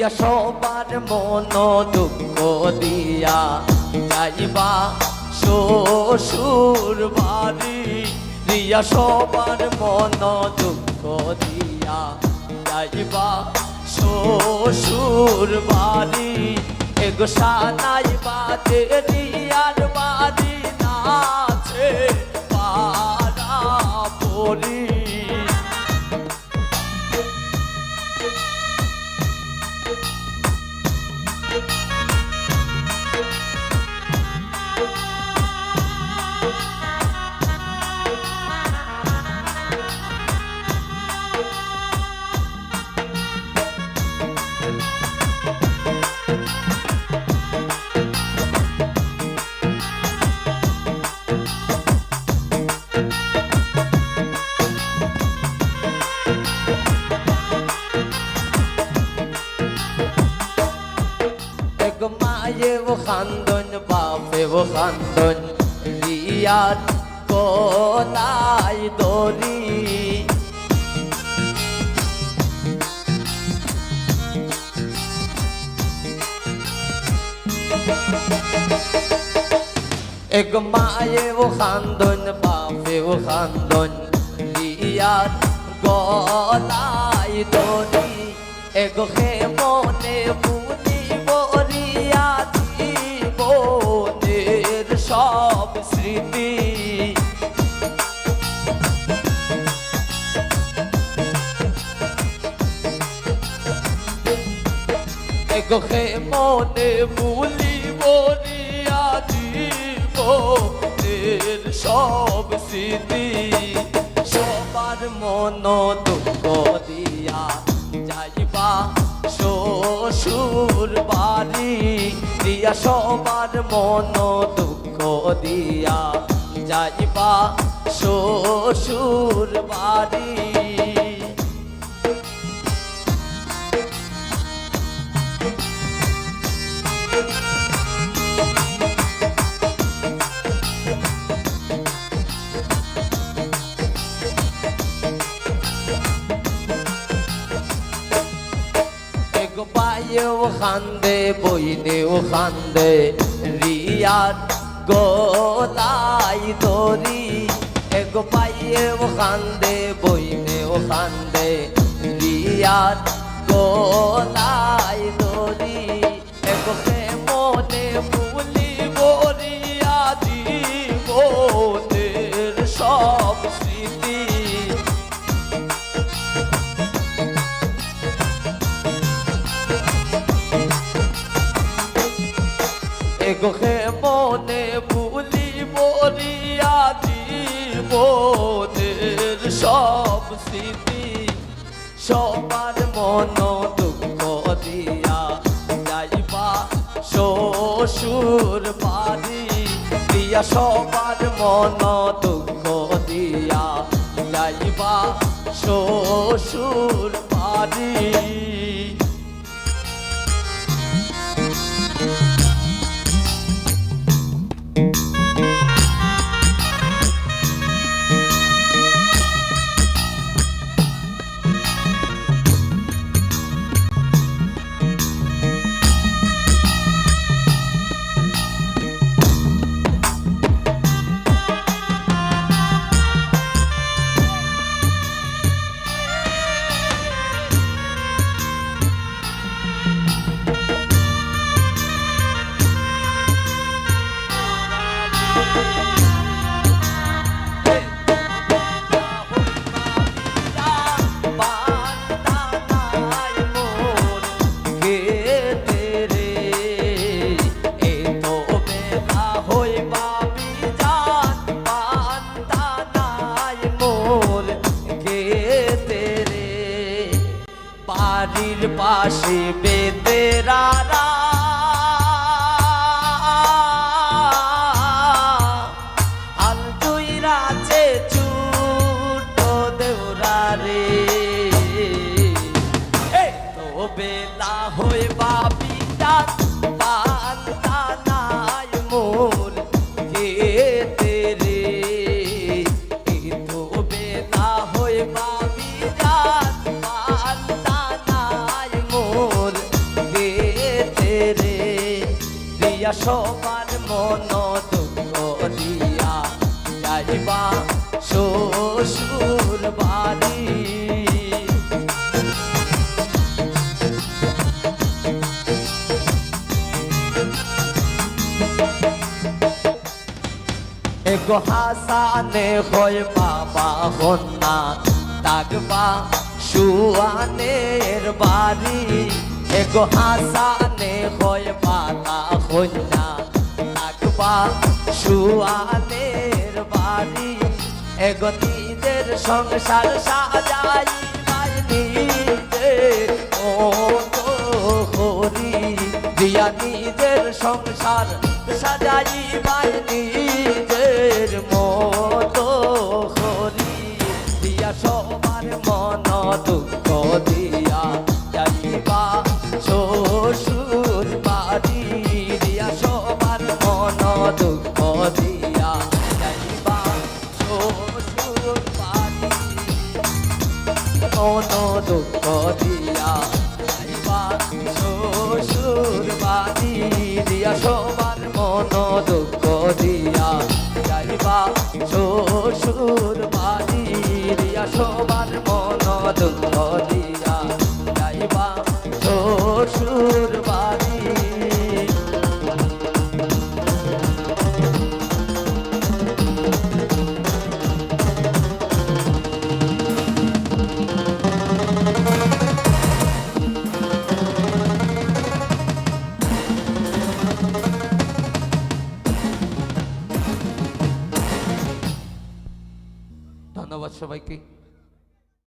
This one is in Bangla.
দিয়া সবার মন দুঃখ দিয়া যাইবা শ্বশুর বাড়ি দিয়া সবার মন দুঃখ দিয়া যাইবা শ্বশুর বাড়ি এগো সানাই বাজে রিয়ার বাড়ি নাচে পারা পরি মায়ে ও খান্দন বাপে ও খান্দন রিয়ার গলায় দড়ি এক মায়ে ও খান্দন বাপে ও খান্দন রিয়ার গলায় দড়ি এক হে মনে সব স্মৃতি এগোখে মনে ভুলিব রিয়া জীবনের সব স্মৃতি সবার মন দুঃখ দিয়া যাইবা শ্বশুর বাড়ি দিয়া সবার মন দুঃখ দিয়া যাইবা শ্বশুর বাড়ি ও খান্দে বইনে ও খান্দে রিয়ার গলায় দড়ি এক পাইয়ে ও খান্দে বইনে ও খান্দে রিয়ার গলায় দড়ি এক মনে ভুলিব রিয়া জীবনের সব স্মৃতি এগোখে মনে ভুলিব রিয়া জীবনের সব স্মৃতি সবার মন দুঃখ দিয়া যাইবা শ্বশুর বাড়ি দিয়া সবার মন দুঃখ দিয়া যাইবা শ্বশুর বাড়ি বাড়ির পাশে বেতেরারা আল দুই রাজে ছোট দেওরা রে তো বেলা হয়ে বাবি ডাক পান্তা নাই মোর খেতে রে তো বেলা হয়ে বাবি ডাক পান্তা নাই মোর দিয়া সবার মন দুঃখ দিয়া যাইবা শ্বশুর বাড়ি এগো হাসানে হয় বাবা হন্না তাকবা সুয়ানের বাড়ি এগো হাসানে হয় বাবা হন্না তাকবা সুয়ানের বাড়ি এগো নিজের সংসার সাজাই নিজের মতো করি দিয়া নিজের সংসার সাজাই নিজের মতো করি দিয়া সবার মন দুঃখ দিয়া যাইবা শ্বশুর বাড়ি দিয়া সবার মন দুঃখ দিয়া যাইবা শ্বশুর বাড়ি মন দুঃখ দিয়া যাইবা শ্বশুর বাড়ি দিয়া সবার মন দুঃখ দিয়া যাইবা শ্বশুর বাড়ি দিয়া সবার মন দুঃখ দিয়া যাইবা শ্বশুর বাড়ি ধন্যবাদ সবাইকে।